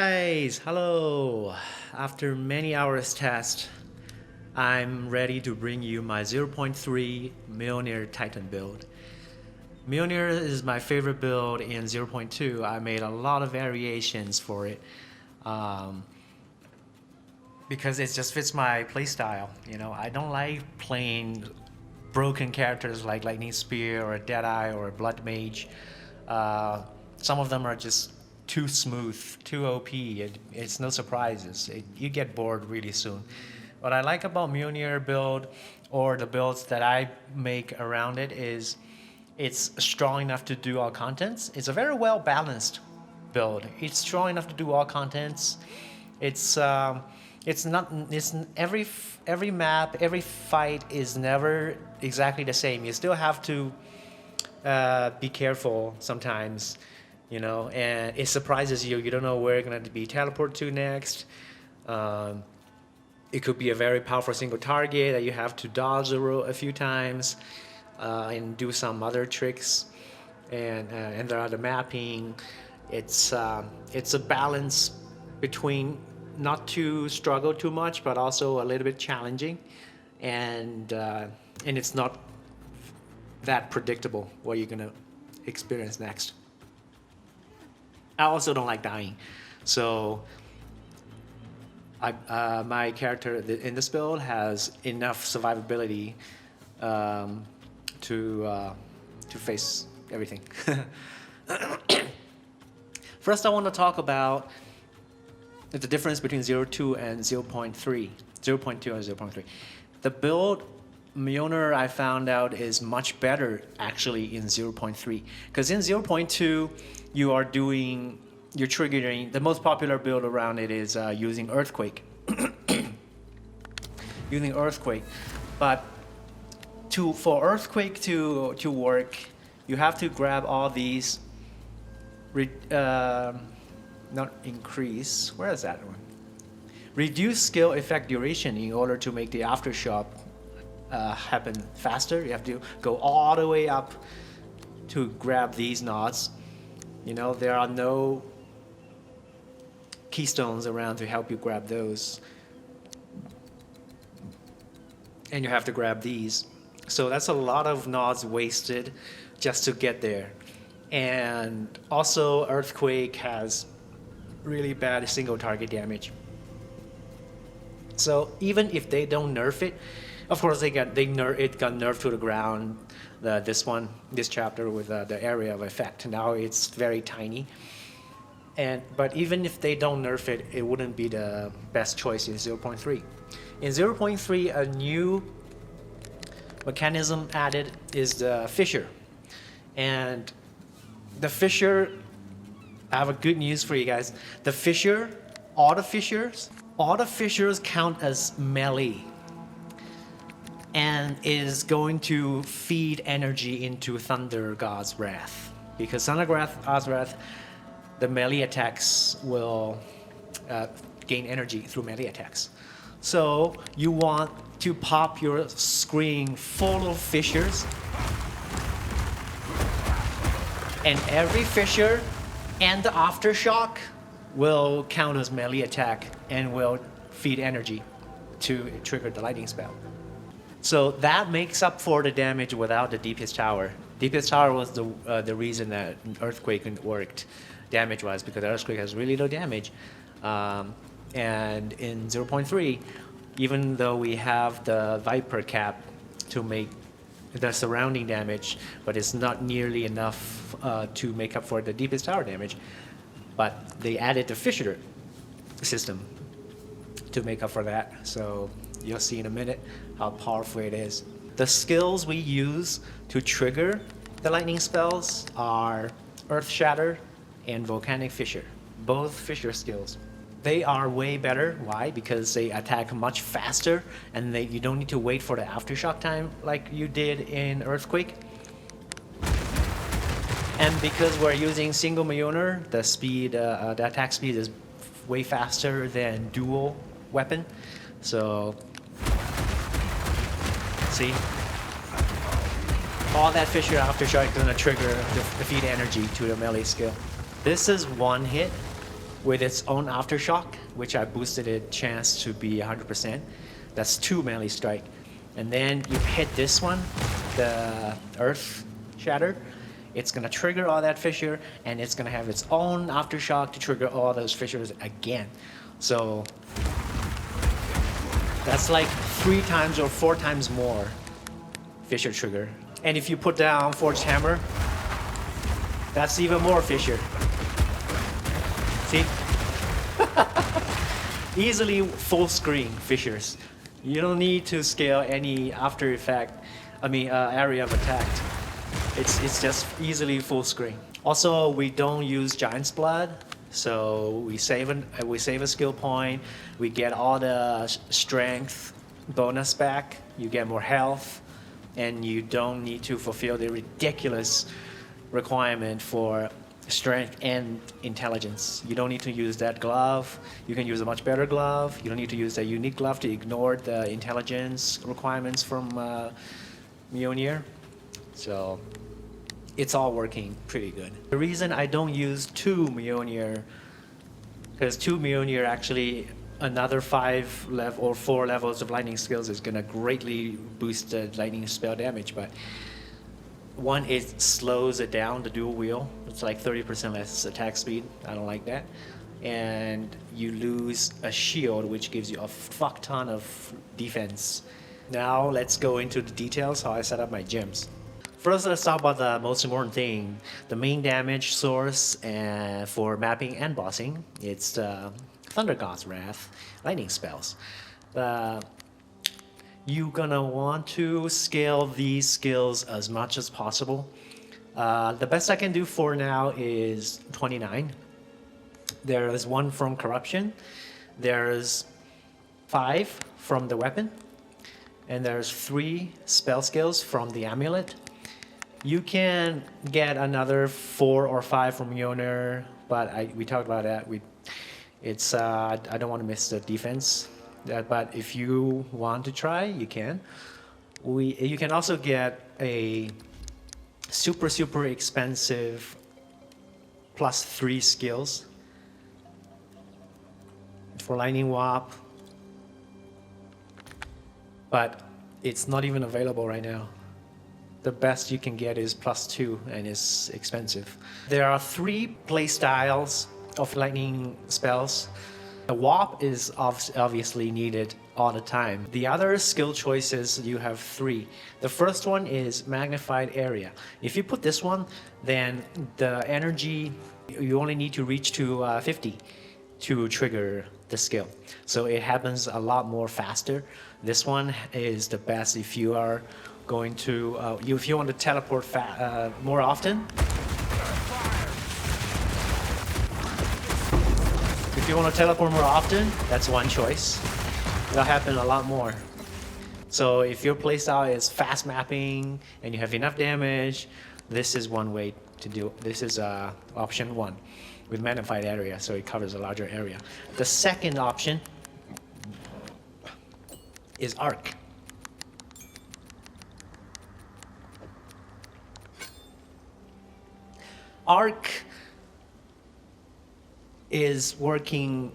guys, hello. After many hours test, I'm ready to bring you my 0.3 Mjölnir Titan build. Mjölnir is my favorite build in 0.2. I made a lot of variations for it because it just fits my playstyle. You know, I don't like playing broken characters like Lightning Spear or a Deadeye or a Blood Mage. Some of them are just too smooth, too OP. It's no surprises. You get bored really soon. What I like about Mjölnir build, or the builds that I make around it, is it's strong enough to do all contents. It's a very well balanced build. It's strong enough to do all contents. It's every map, every fight is never exactly the same. You still have to be careful sometimes, you know, and it surprises you. You don't know where you're going to be teleported to next. It could be a very powerful single target that you have to dodge a few times and do some other tricks. And there are the mapping. It's a balance between not to struggle too much, but also a little bit challenging, and it's not that predictable what you're gonna experience next. I also don't like dying, so my character in this build has enough survivability to face everything. First, I want to talk about the difference between 0.2 and 0.3. 0.2 and 0.3. The build Mjölnir, I found out, is much better actually in 0.3, because in 0.2 you're triggering, the most popular build around it is using Earthquake. Using Earthquake, but for Earthquake to work, you have to grab all these not increase, where is that one? Reduce skill effect duration in order to make the aftershock happen faster. You have to go all the way up to grab these knots. You know, there are no keystones around to help you grab those. And you have to grab these. So that's a lot of knots wasted just to get there. And also Earthquake has really bad single target damage. So even if they don't nerf it, of course it got nerfed to the ground. This chapter with the area of effect. Now it's very tiny. But even if they don't nerf it, it wouldn't be the best choice in 0.3. In 0.3, a new mechanism added is the Fissure, and the Fissure, I have a good news for you guys. The Fissure, all the fissures count as melee, and is going to feed energy into Thunder God's Wrath. Because Thunder God's Wrath, the melee attacks will gain energy through melee attacks. So you want to pop your screen full of fissures, and every fissure and the aftershock will count as melee attack and will feed energy to trigger the lightning spell. So that makes up for the damage without the Deepest Tower. Deepest Tower was the reason that Earthquake worked damage-wise, because Earthquake has really low damage. And in 0.3, even though we have the Viper cap to make the surrounding damage, but it's not nearly enough to make up for the Deepest Tower damage. But they added the Fissure system to make up for that. So you'll see in a minute how powerful it is. The skills we use to trigger the lightning spells are Earthshatter and Volcanic Fissure. Both Fissure skills. They are way better. Why? Because they attack much faster, and you don't need to wait for the aftershock time like you did in Earthquake. And because we're using single Mjölnir, the speed, the attack speed is way faster than dual weapon. So, see? All that Fissure aftershock is going to trigger the feed energy to the melee skill. This is one hit, with its own aftershock, which I boosted its chance to be 100%. That's 2 melee strike. And then you hit this one, the Earthshatter. It's gonna trigger all that fissure, and it's gonna have its own aftershock to trigger all those fissures again. So that's like 3 times or 4 times more fissure trigger. And if you put down Forged Hammer, that's even more fissure. See? Easily full screen fissures. You don't need to scale any after effect, area of attack. It's just easily full screen. Also, we don't use Giant's Blood, so we save a skill point. We get all the strength bonus back. You get more health, and you don't need to fulfill the ridiculous requirement for strength and intelligence. You don't need to use that glove. You can use a much better glove. You don't need to use that unique glove to ignore the intelligence requirements from Mjölnir. So it's all working pretty good. The reason I don't use 2 Mjölnir, because 2 Mjölnir actually another 5 level or 4 levels of lightning skills is gonna greatly boost the lightning spell damage, but one, it slows it down, the dual wheel. It's like 30% less attack speed. I don't like that. And you lose a shield, which gives you a fuck ton of defense. Now let's go into the details, how I set up my gems. First, let's talk about the most important thing, the main damage source for mapping and bossing. It's the Thunder God's Wrath lightning spells. You're gonna want to scale these skills as much as possible. The best I can do for now is 29. There is 1 from Corruption. There's 5 from the weapon. And there's 3 spell skills from the amulet. You can get another 4 or 5 from Mjölnir, but we talked about that. I don't want to miss the defense. But if you want to try, you can. You can also get a super expensive +3 skills for Lightning Warp, but it's not even available right now. The best you can get is +2, and it's expensive. There are 3 playstyles of lightning spells. The warp is obviously needed all the time. The other skill choices, you have 3. The first one is magnified area. If you put this one, then the energy, you only need to reach to 50 to trigger the skill. So it happens a lot more faster. This one is the best if you are going to, if you want to teleport more often. If you want to teleport more often, that's one choice. That'll happen a lot more. So if your playstyle is fast mapping and you have enough damage, this is one way to do it. This is option 1 with magnified area, so it covers a larger area. The second option is arc. Arc is working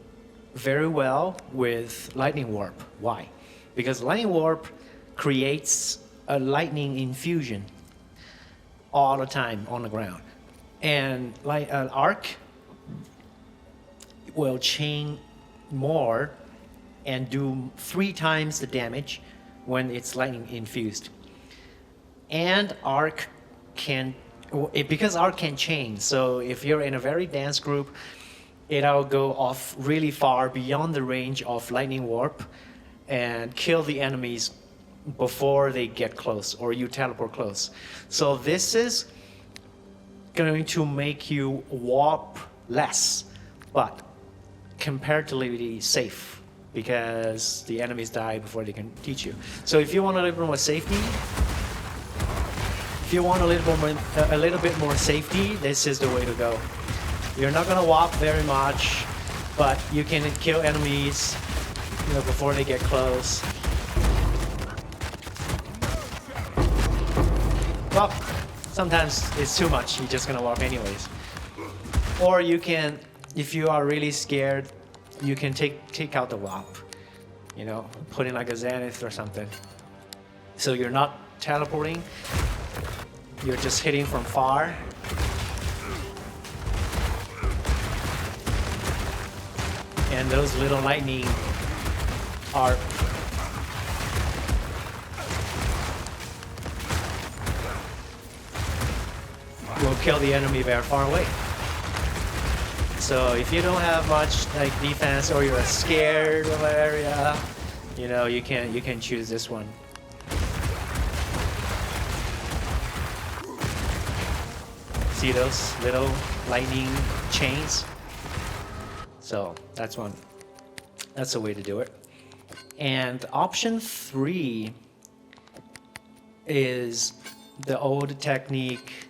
very well with Lightning Warp. Why? Because Lightning Warp creates a lightning infusion all the time on the ground. And Arc will chain more and do 3 times the damage when it's lightning infused. And Arc can, because Arc can chain, so if you're in a very dense group, it'll go off really far beyond the range of Lightning Warp and kill the enemies before they get close or you teleport close. So this is going to make you warp less, but comparatively safe because the enemies die before they can teach you. So if you want a little bit more safety, this is the way to go. You're not gonna warp very much, but you can kill enemies, before they get close. Well, sometimes it's too much. You're just gonna warp anyways. Or you can if you are really scared, you can take out the WAP, you know, put in like a Zenith or something. So you're not teleporting, you're just hitting from far. And those little lightning are will kill the enemy very far away. So if you don't have much like defense or you're scared of an area, you know, you can choose this one. See those little lightning chains? So that's one. That's the way to do it. And option 3 is the old technique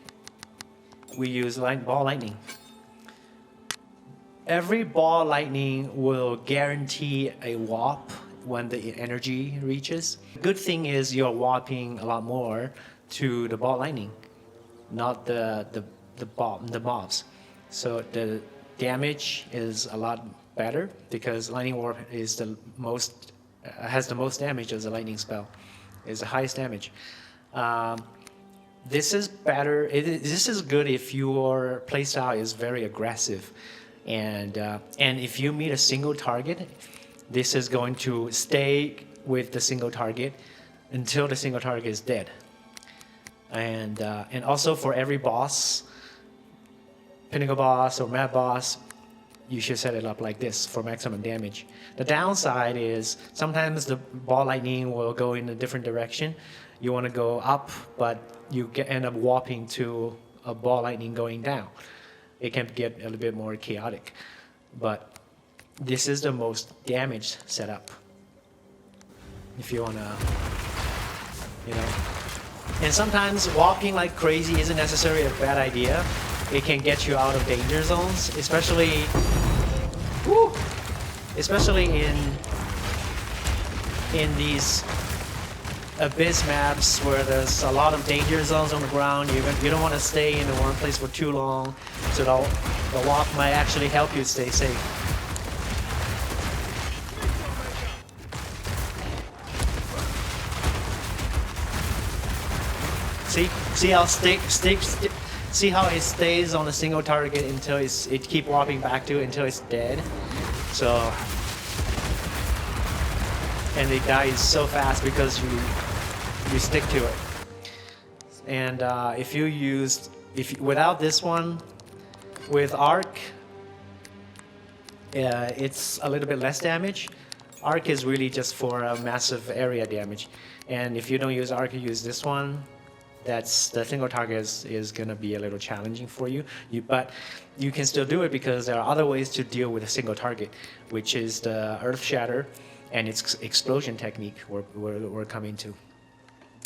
we use, ball lightning. Every ball lightning will guarantee a warp when the energy reaches. Good thing is you're warping a lot more to the ball lightning, not the mobs. So the damage is a lot better because lightning warp is the most has the most damage as a lightning spell. Is the highest damage. This is better. This is good if your playstyle is very aggressive, and if you meet a single target, this is going to stay with the single target until the single target is dead. And also for every boss, pinnacle boss or map boss, you should set it up like this for maximum damage. The downside is sometimes the ball lightning will go in a different direction. You want to go up, but you end up warping to a ball lightning going down. It can get a little bit more chaotic, but this is the most damage setup. If you want to, you know. And sometimes walking like crazy isn't necessarily a bad idea. It can get you out of danger zones, especially in these abyss maps where there's a lot of danger zones on the ground. You don't want to stay in the one place for too long, so the walk might actually help you stay safe. See how see how it stays on a single target until it keep warping back to it until it's dead. So, and it dies so fast because you stick to it. And without this one, with arc, it's a little bit less damage. Arc is really just for a massive area damage. And if you don't use arc, you use this one. That's the single target is going to be a little challenging for you. But you can still do it because there are other ways to deal with a single target, which is the Earthshatter and its explosion technique we're coming to.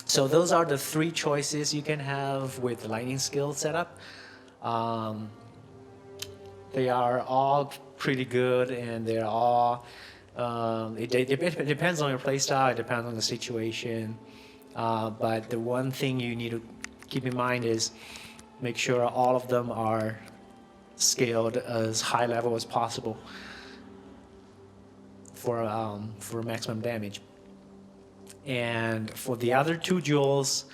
So those are the 3 choices you can have with the lightning skill setup. They are all pretty good, and they're all it depends on your playstyle, it depends on the situation. But the one thing you need to keep in mind is make sure all of them are scaled as high level as possible for maximum damage. And for the other 2 jewels,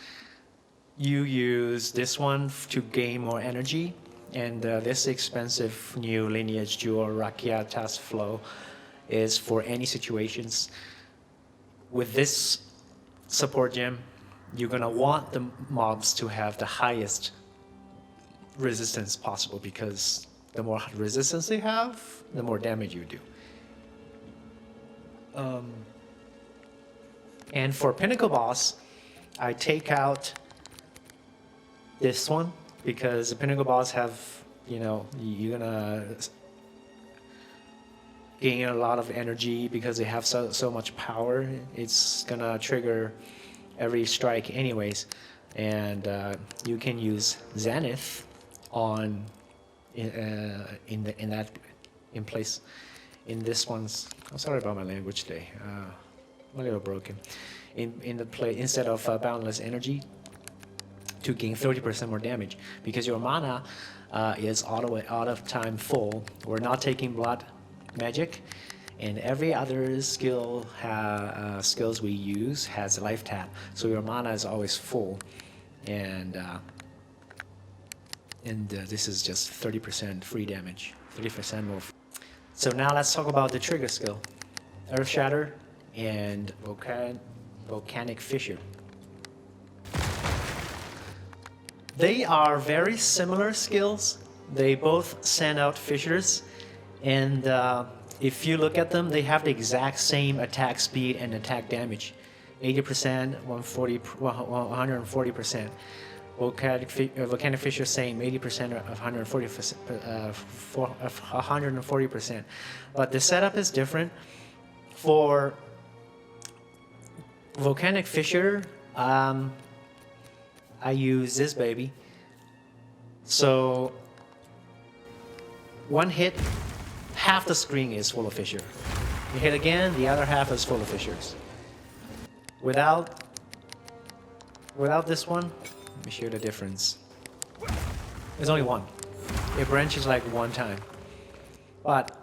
you use this one to gain more energy, and this expensive new lineage jewel, Rakiata's Flow, is for any situations. With this support gem, you're gonna want the mobs to have the highest resistance possible, because the more resistance they have, the more damage you do. And for Pinnacle Boss, I take out this one because the Pinnacle Boss have, you know, you're gonna gain a lot of energy because they have so much power. It's gonna trigger every strike anyways, and you can use Zenith on in place in this one's. I'm sorry about my language today. I'm a little broken. In the play instead of boundless energy to gain 30% more damage, because your mana is all of time full. We're not taking blood magic, and every other skills we use has a life tap, so your mana is always full, and this is just 30% free damage, 30% more. So now let's talk about the trigger skill, Earthshatter and Volcanic Fissure. They are very similar skills. They both send out fissures, and if you look at them, they have the exact same attack speed and attack damage, 80%, 140%. Volcanic Fissure same, 80% of 140%. But the setup is different. For Volcanic Fissure, I use this baby. So one hit, half the screen is full of fissure. You hit again, the other half is full of fissures. Without this one, let me show you the difference. There's only one. It branches like one time. But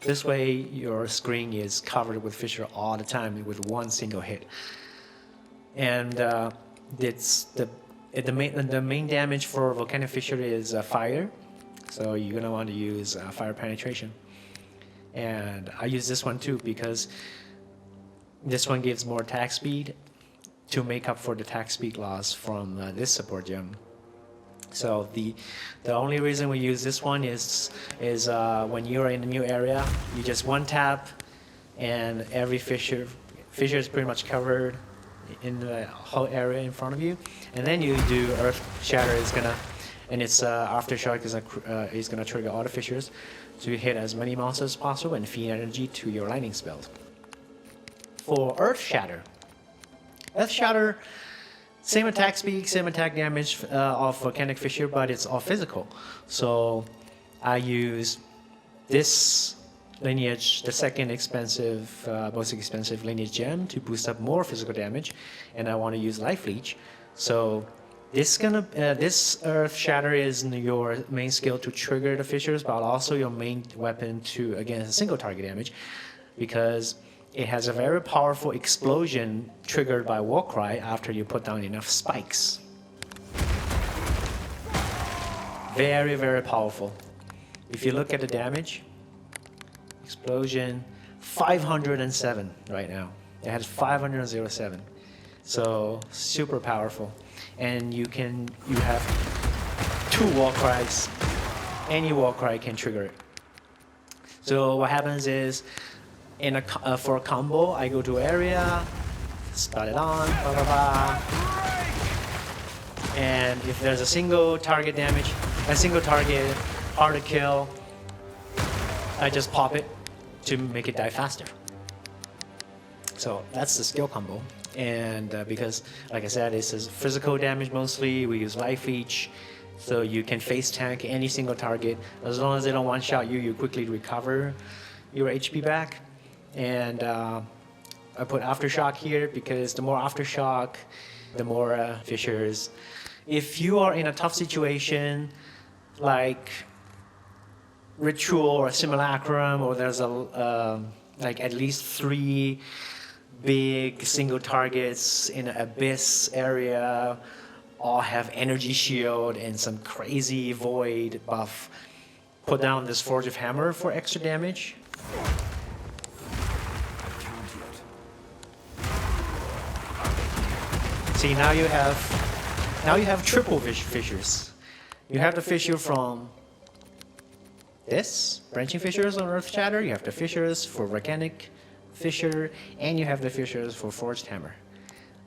this way, your screen is covered with fissure all the time with one single hit. And the main damage for Volcanic Fissure is fire. So you're gonna want to use fire penetration. And I use this one too because this one gives more attack speed to make up for the attack speed loss from this support gem. So the only reason we use this one is when you're in a new area, you just one tap, and every fissure is pretty much covered in the whole area in front of you, and then you do Earthshatter and its aftershock is gonna trigger all the fissures to hit as many monsters as possible and feed energy to your lightning spells. For Earthshatter, same attack speed, same attack damage of Volcanic Fissure, but it's all physical. So I use this lineage, the second most expensive lineage gem, to boost up more physical damage, and I want to use Life Leech. So this Earthshatter is your main skill to trigger the fissures, but also your main weapon against single target damage, because it has a very powerful explosion triggered by Warcry after you put down enough spikes. Very, very powerful. If you look at the damage, explosion 507 right now. It has 507. So super powerful. And you have 2 Warcries. Any Warcry can trigger it. So what happens is, for a combo, I go to area, start it on, blah blah blah, and if there's a single target damage, hard to kill, I just pop it to make it die faster. So that's the skill combo, and because, like I said, this is physical damage mostly. We use Life Leech, so you can face tank any single target as long as they don't one-shot you. You quickly recover your HP back. And I put Aftershock here because the more Aftershock, the more fissures. If you are in a tough situation, like Ritual or Simulacrum, or there's like at least 3 big single targets in an Abyss area, all have Energy Shield and some crazy Void buff, put down this Forge of Hammer for extra damage. See, now you have triple fissures. You have the fissure from this, branching fissures on Earthshatter, you have the fissures for Volcanic Fissure, and you have the fissures for Forged Hammer.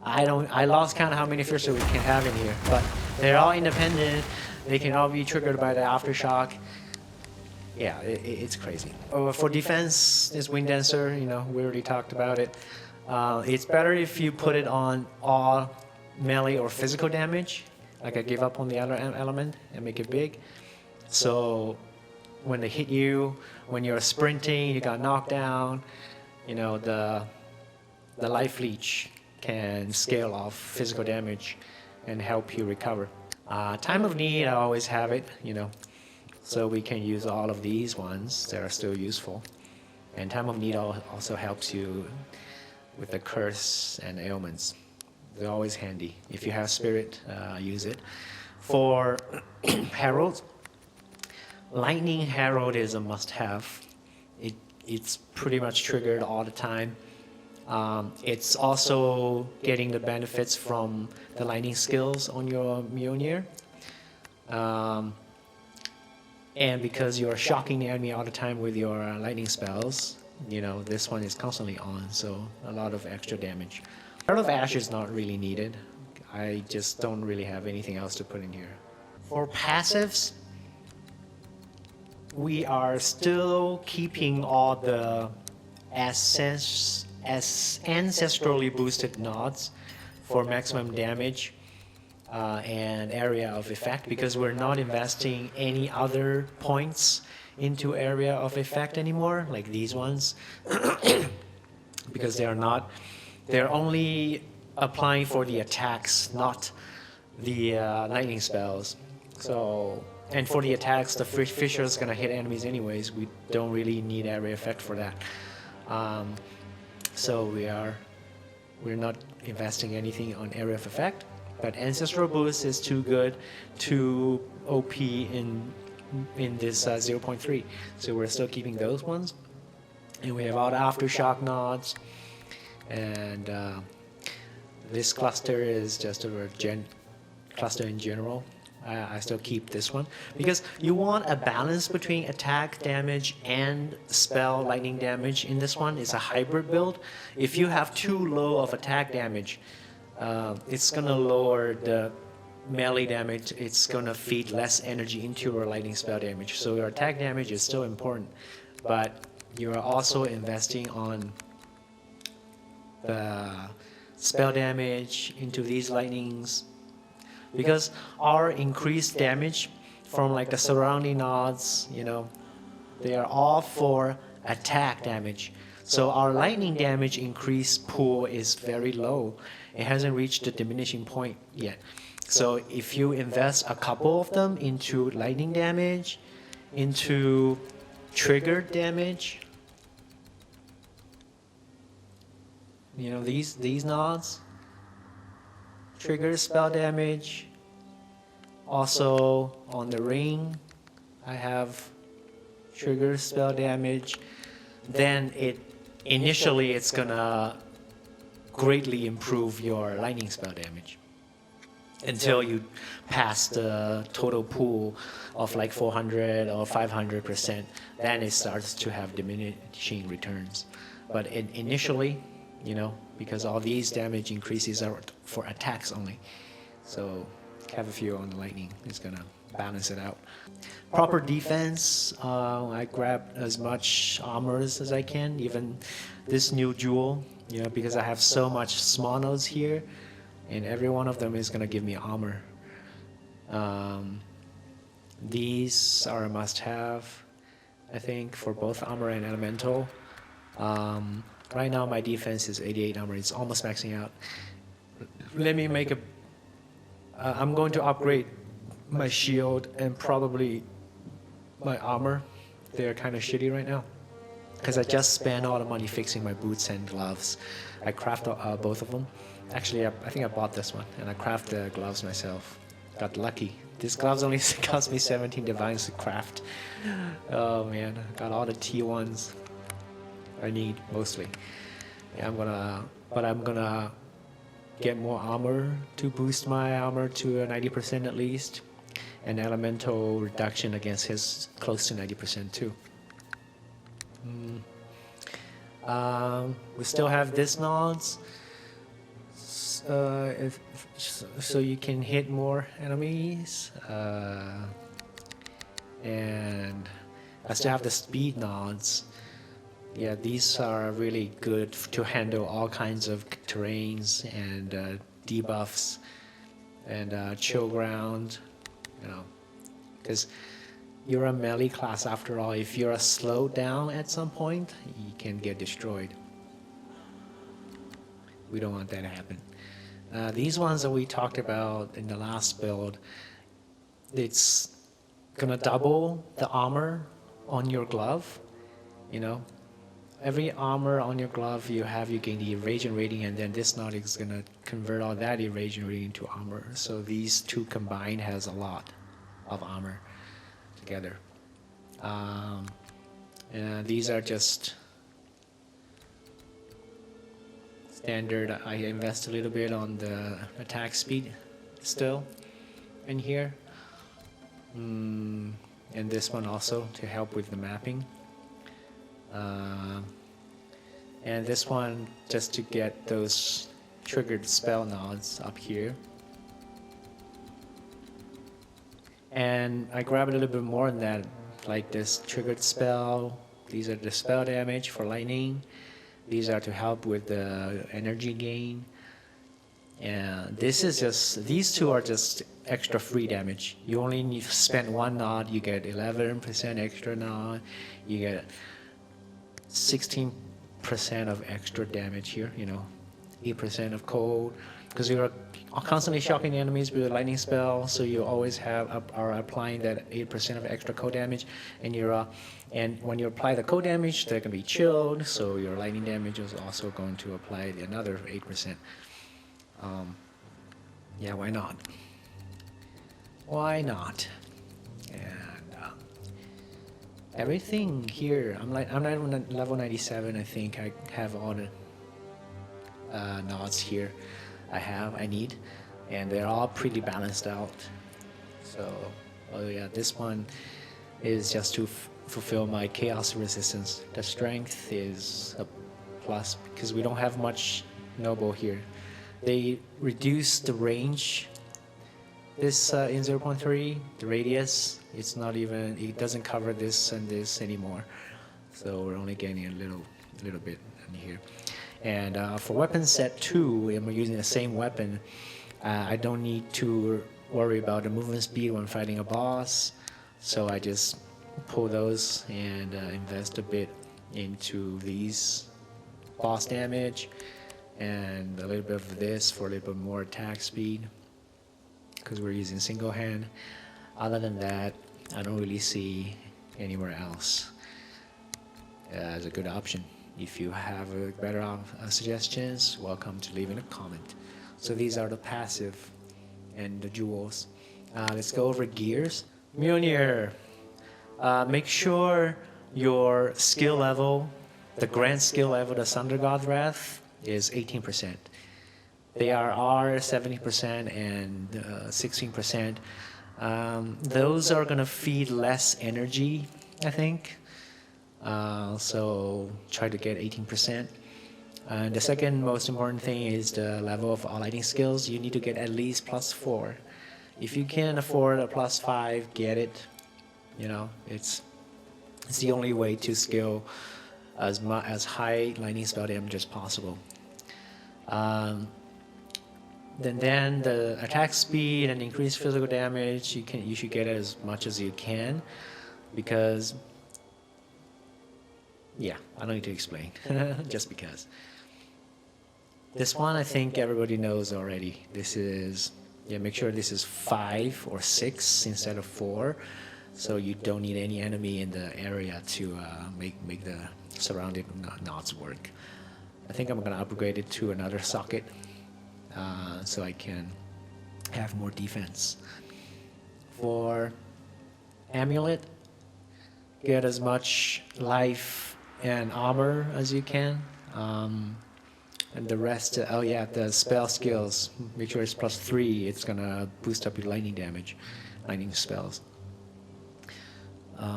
I lost count of how many fissures we can have in here, but they're all independent. They can all be triggered by the Aftershock. Yeah, it's crazy. For defense, this Wind Dancer, we already talked about it. It's better if you put it on all melee or physical damage, like I give up on the other element and make it big. So when they hit you, when you're sprinting, you got knocked down, the Life Leech can scale off physical damage and help you recover. Time of need, I always have it, you know, so we can use all of these ones that are still useful. And time of need also helps you with the curse and ailments. They're always handy. If you have spirit, use it. For heralds, lightning herald is a must-have. It's pretty much triggered all the time. It's also getting the benefits from the lightning skills on your Mjölnir. And because you're shocking the enemy all the time with your lightning spells, you know, this one is constantly on, so a lot of extra damage. Heart of Ash is not really needed. I just don't really have anything else to put in here. For passives, we are still keeping all the ancestrally boosted nods for maximum damage and area of effect, because we're not investing any other points into area of effect anymore, like these ones, because they're only applying for the attacks, not the lightning spells. So, and for the attacks, the Fissure is gonna hit enemies anyways. We don't really need area effect for that. So we're not investing anything on area of effect, but Ancestral Boost is too good to OP in this 0.3. So we're still keeping those ones. And we have all the Aftershock nods, and this cluster is just a cluster in general. I still keep this one because you want a balance between attack damage and spell lightning damage. In this one, it's a hybrid build. If you have too low of attack damage, it's gonna lower the melee damage. It's gonna feed less energy into your lightning spell damage. So your attack damage is still important, but you are also investing on the spell damage into these lightnings, because our increased damage from like the surrounding nods, you know, they are all for attack damage. So our lightning damage increase pool is very low. It hasn't reached the diminishing point yet. So if you invest a couple of them into lightning damage, into triggered damage, you know, these nods, trigger spell damage. Also on the ring, I have trigger spell damage. Then initially it's gonna greatly improve your lightning spell damage until you pass the total pool of like 400 or 500%. Then it starts to have diminishing returns. But initially, you know, because all these damage increases are for attacks only. So have a few on the lightning is gonna balance it out. Proper defense, I grab as much armors as I can, even this new jewel, you know, because I have so much small nodes here, and every one of them is gonna give me armor. These are a must-have, I think, for both armor and elemental. Right now my defense is 88 armor, it's almost maxing out. Let me make I'm going to upgrade my shield and probably my armor. They're kind of shitty right now, because I just spent all the money fixing my boots and gloves. I crafted both of them. Actually, I think I bought this one, and I crafted the gloves myself. Got lucky. This gloves only cost me 17 divines to craft. Oh man, got all the T1s I need mostly. Yeah, I'm gonna get more armor to boost my armor to a 90% at least, and elemental reduction against his close to 90% too. We still have this nods, so you can hit more enemies, and I still have the speed nods. Yeah, these are really good to handle all kinds of terrains and debuffs and chill ground, you know, because you're a melee class after all. If you're slowed down at some point, you can get destroyed. We don't want that to happen. These ones that we talked about in the last build, it's gonna double the armor on your glove, you know. Every armor on your glove you have, you gain the evasion rating, and then this knot is gonna convert all that evasion rating to armor. So these two combined has a lot of armor together. And these are just standard. I invest a little bit on the attack speed still in here. And this one also to help with the mapping. And this one just to get those triggered spell nods up here. And I grab a little bit more than that, like this triggered spell. These are the spell damage for lightning. These are to help with the energy gain. And this is just, these two are just extra free damage. You only need to spend one nod, you get 11% extra nod, you get 16% of extra damage here, you know, 8% of cold, because you're constantly shocking enemies with a lightning spell, so you always are applying that 8% of extra cold damage, and and when you apply the cold damage, they're gonna be chilled, so your lightning damage is also going to apply another 8%. Yeah, why not? Why not? And everything here, I'm on level 97. I think I have all the nods here. I need, and they're all pretty balanced out. So, oh yeah, this one is just to fulfill my chaos resistance. The strength is a plus because we don't have much noble here. They reduce the range. This in 0.3, the radius, it's not even, it doesn't cover this and this anymore. So we're only getting a little bit in here. And for weapon set 2, I'm using the same weapon. I don't need to worry about the movement speed when fighting a boss. So I just pull those and invest a bit into these boss damage. And a little bit of this for a little bit more attack speed, because we're using single hand. Other than that, I don't really see anywhere else as a good option. If you have better suggestions, welcome to leave in a comment. So these are the passive and the jewels. Let's go over gears. Mjölnir, make sure your skill level, the grand skill level, the Thunder God Wrath, is 18%. They are 70% and 16%. Those are gonna feed less energy, I think. So try to get 18%. And the second most important thing is the level of all lighting skills. You need to get at least +4. If you can afford a +5, get it. You know, it's the only way to skill as high lightning spell damage as possible. Then the attack speed and increased physical damage, you should get as much as you can, because yeah, I don't need to explain, just because. This one I think everybody knows already. This is, yeah, make sure this is 5 or 6 instead of 4, so you don't need any enemy in the area to make the surrounding knots work. I think I'm gonna upgrade it to another socket so I can have more defense. For amulet, get as much life and armor as you can. And the rest, oh yeah, the spell skills, make sure it's +3. It's gonna boost up your lightning damage, lightning spells.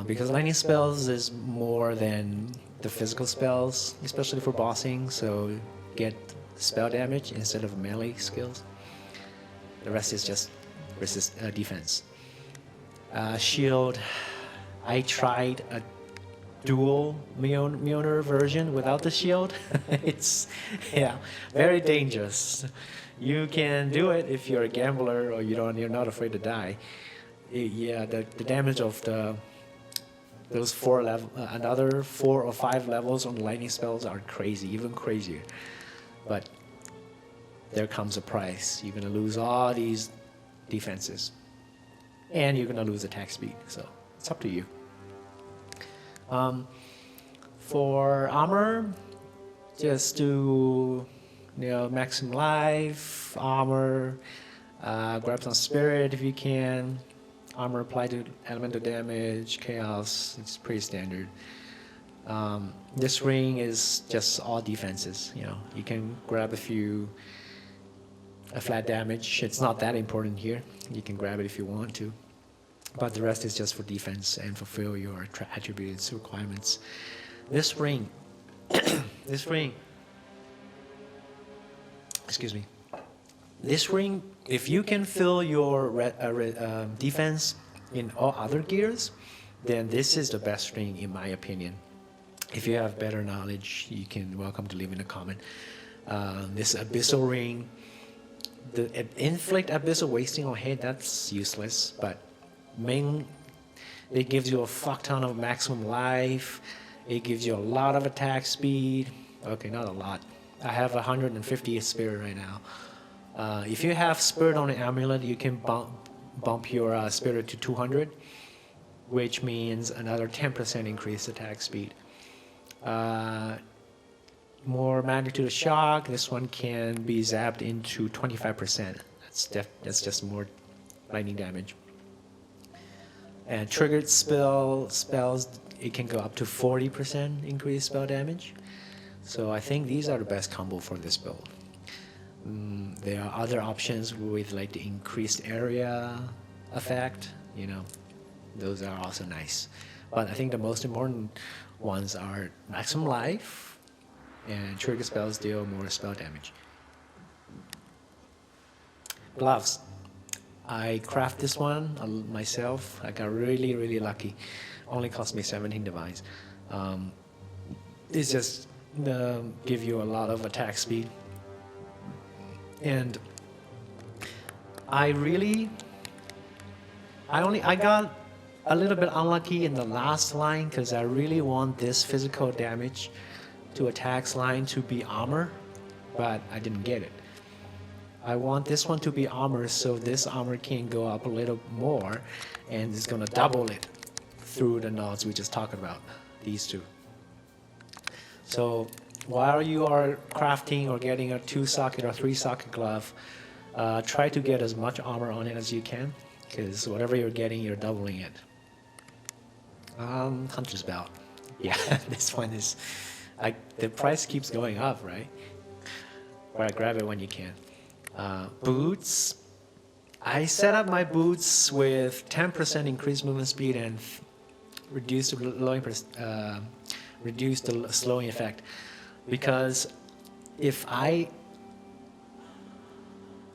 Because lightning spells is more than the physical spells, especially for bossing, so get spell damage instead of melee skills. The rest is just defense. Shield, I tried a dual Mjölnir version without the shield. It's, yeah, very dangerous. You can do it if you're a gambler or you're not afraid to die. Yeah, the damage of those another 4 or 5 levels on the lightning spells are crazy, even crazier. But there comes a price. You're gonna lose all these defenses. and you're gonna lose attack speed. So it's up to you. For armor, just do maximum life, armor, grab some spirit if you can. Armor applied to elemental damage, chaos. It's pretty standard. This ring is just all defenses. You can grab a flat damage. It's not that important here. You can grab it if you want to, but the rest is just for defense and fulfill your attributes requirements. This ring, excuse me. This ring, if you can fill your defense in all other gears, then this is the best ring in my opinion. If you have better knowledge, you can welcome to leave in a comment. This abyssal ring, the inflict abyssal wasting on hit, that's useless, but it gives you a fuck ton of maximum life. It gives you a lot of attack speed. Okay, not a lot. I have 150 spirit right now. If you have spirit on the amulet, you can bump your spirit to 200, which means another 10% increased attack speed. More magnitude of shock. This one can be zapped into 25%. That's just more lightning damage. And triggered spells, it can go up to 40% increased spell damage. So I think these are the best combo for this build. There are other options with like the increased area effect, those are also nice. But I think the most important ones are maximum life and trigger spells deal more spell damage. Gloves. I craft this one myself. I got really, really lucky. Only cost me 17 divines. It's just give you a lot of attack speed. And I got a little bit unlucky in the last line because I really want this physical damage to attacks line to be armor, but I didn't get it. I want this one to be armor, so this armor can go up a little more, and it's gonna double it through the nodes we just talked about, these two. So while you are crafting or getting a 2-socket or 3-socket glove, try to get as much armor on it as you can, because whatever you're getting, you're doubling it. Hunter's Belt. Yeah, this one is, the price keeps going up, right? But grab it when you can. Boots. I set up my boots with 10% increased movement speed and reduce the slowing effect, because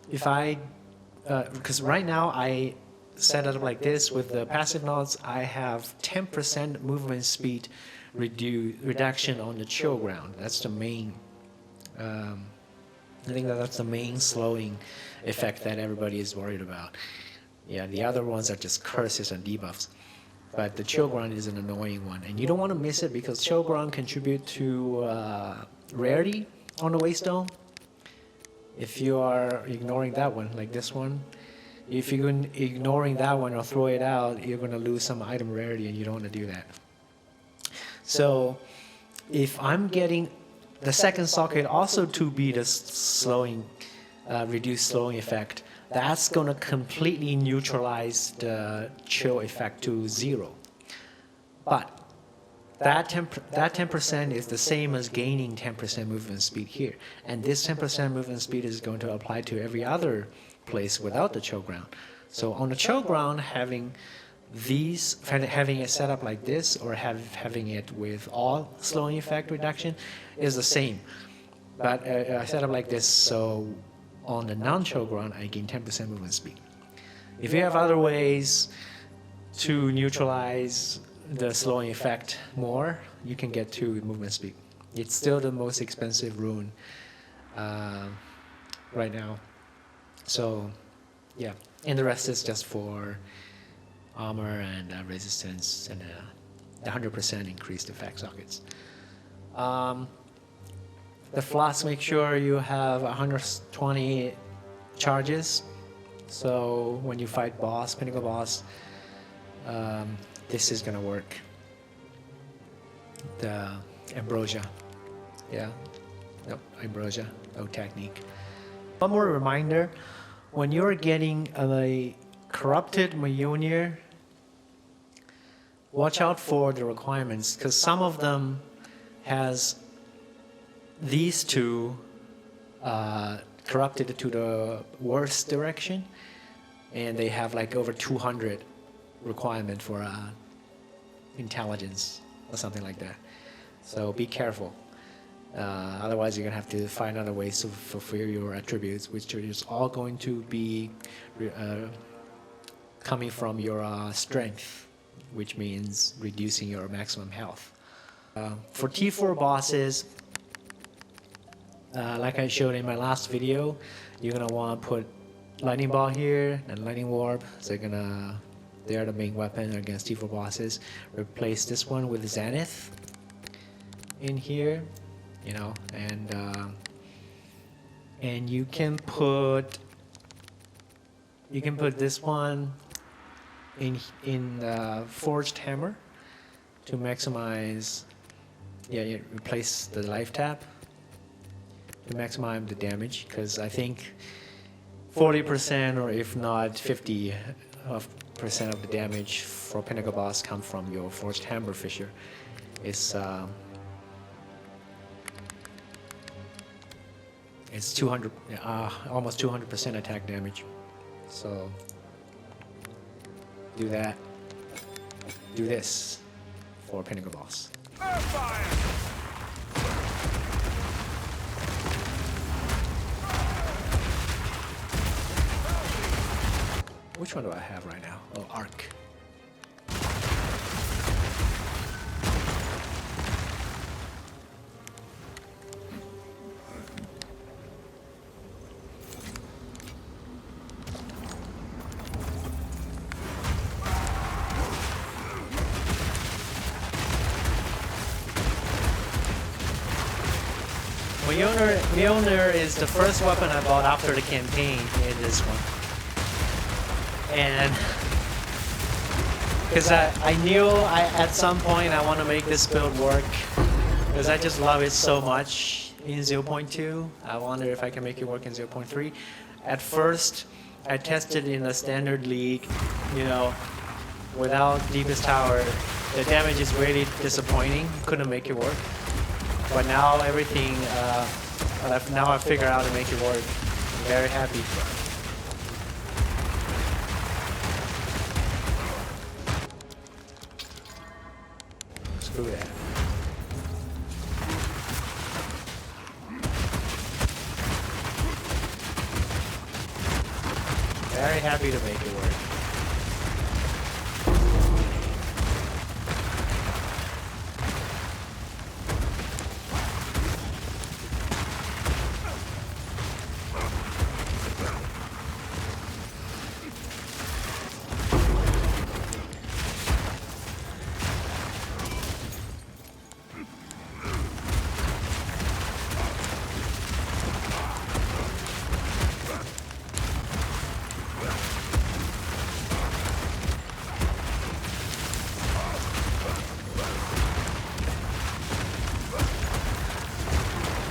because right now I set it up like this with the passive nodes. I have 10% movement speed reduction on the chill ground. That's the main. I think that's the main slowing effect that everybody is worried about. Yeah, the other ones are just curses and debuffs. But the chill ground is an annoying one, and you don't want to miss it because chill ground contribute to rarity on the waystone. If you are ignoring that one, like this one, if you're ignoring that one or throw it out, you're going to lose some item rarity, and you don't want to do that. So if I'm getting the second socket also to be the reduced slowing effect, that's going to completely neutralize the chill effect to 0. But that 10% is the same as gaining 10% movement speed here. And this 10% movement speed is going to apply to every other place without the chill ground. So on the chill ground, having it set up like this or having it with all slowing effect reduction is the same. But I set up like this, so on the non-chill ground, I gain 10% movement speed. If you have other ways to neutralize the slowing effect more, you can get to movement speed. It's still the most expensive rune right now. So, yeah. And the rest is just for armor and resistance and the 100% increased effect sockets. The flask, make sure you have 120 charges So when you fight boss, Pinnacle boss, this is gonna work. The ambrosia. Yeah. Nope, ambrosia, no technique. One more reminder, when you're getting a corrupted Mjölnir, watch out for the requirements, because some of them has these two corrupted to the worst direction, and they have like over 200 requirement for intelligence or something like that. So be careful. Otherwise, you're gonna have to find other ways to fulfill your attributes, which is all going to be coming from your strength, which means reducing your maximum health. For T4 bosses, like I showed in my last video, you're gonna want to put lightning ball here and lightning warp. So they are the main weapon against T4 bosses. Replace this one with Zenith in here, you know, and you can put this one in Forged Hammer to maximize. Yeah, you replace the life tap to maximize the damage, because I think 40% or if not 50% of the damage for Pinnacle boss come from your Forged Hammer Fissure. It's 200, almost 200% attack damage. So do that. Do this for Pinnacle boss. Which one do I have right now? Oh, Arc. Mjölnir is the first weapon I bought after the campaign in this one. And because I knew at some point I want to make this build work, because I just love it so much in 0.2. I wonder if I can make it work in 0.3. At first, I tested in the standard league, you know, without Deepest Tower. The damage is really disappointing. Couldn't make it work. But now everything, now I figured out how to make it work. I'm very happy. Screw that. Very happy to make it work.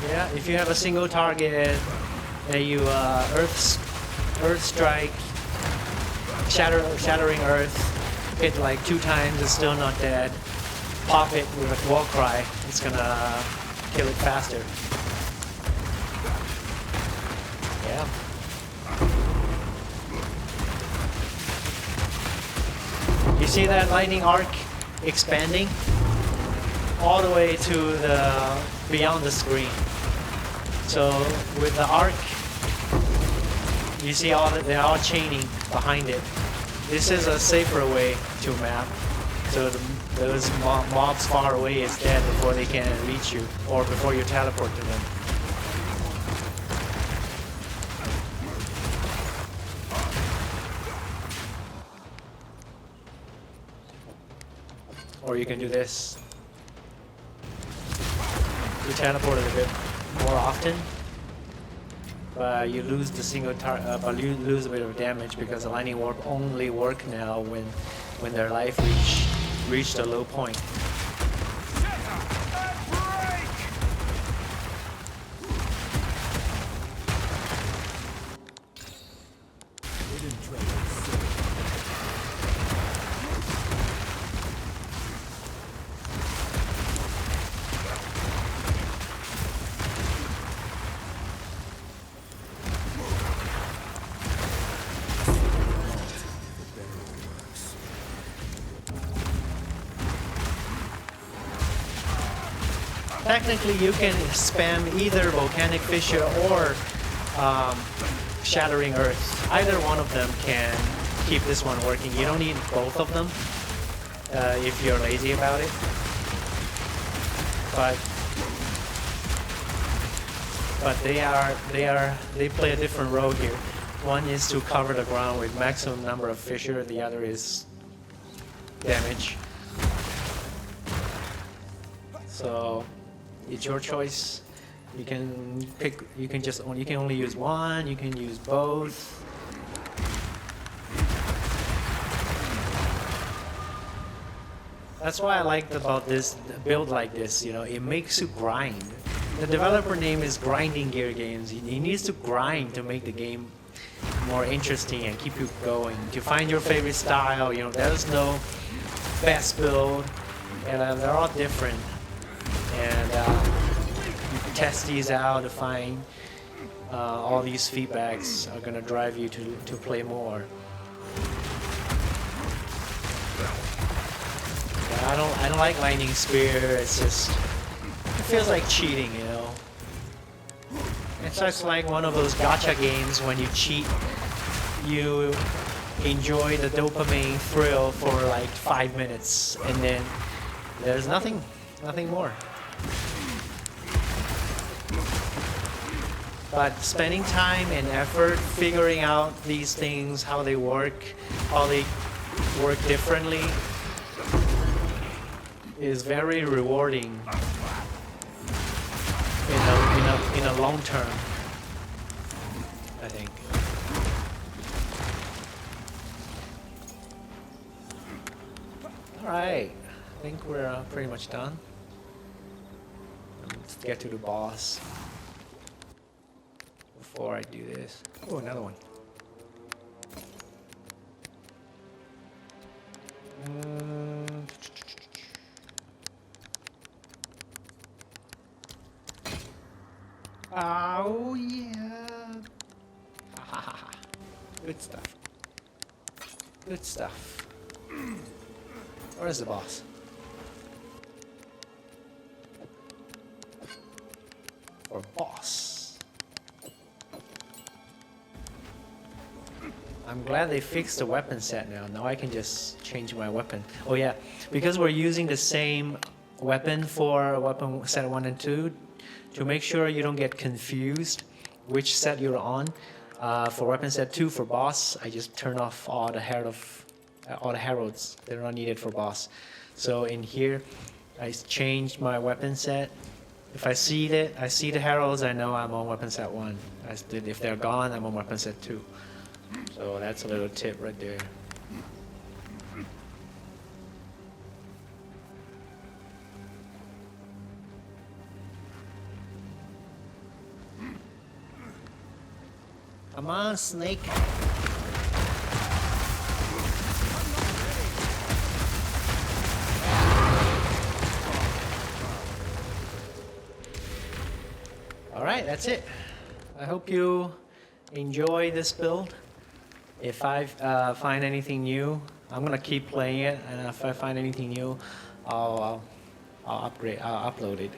Yeah, if you have a single target that you Earth Strike, shattering Earth, hit like 2 times, it's still not dead. Pop it with a wall cry, it's gonna kill it faster. Yeah. You see that lightning arc expanding all the way to the beyond the screen. So with the arc, you see they're all chaining behind it. This is a safer way to map. So those mobs far away is dead before they can reach you, or before you teleport to them. Or you can do this. You teleport a bit more often. but you lose the but you lose a bit of damage because the lightning warp only work now when their life reached a low point. Technically, you can spam either Volcanic Fissure or Shattering Earth. Either one of them can keep this one working. You don't need both of them if you're lazy about it. But they play a different role here. One is to cover the ground with maximum number of fissure. The other is damage. So it's your choice. You can pick. You can only use one. You can use both. That's why I liked about this build like this. You know, it makes you grind. The developer name is Grinding Gear Games. He needs to grind to make the game more interesting and keep you going. To find your favorite style. You know, there's no best build, and they're all different. And you can test these out to find all these feedbacks are gonna drive you to play more. Yeah, I don't like Lightning Spear. It's just it feels like cheating, you know. It's just like one of those gacha games when you cheat, you enjoy the dopamine thrill for like 5 minutes, and then there's nothing more. But spending time and effort figuring out these things, how they work differently, is very rewarding in a long term, I think. All right, I think we're pretty much done. Let's get to the boss before I do this. Oh, another one. Oh yeah. Good stuff. Good stuff. Where's the boss? Or boss. I'm glad they fixed the weapon set now. Now I can just change my weapon. Oh yeah, because we're using the same weapon for weapon set 1 and 2, to make sure you don't get confused which set you're on. For weapon set 2 for boss, I just turn off all the heralds. They're not needed for boss. So in here, I changed my weapon set. If I see the heralds, I know I'm on weapon set 1. If they're gone, I'm on weapon set 2. So that's a little tip right there. Come on, snake. Alright, that's it. I hope you enjoy this build. If I find anything new, I'm gonna keep playing it, and if I find anything new, I'll upload it.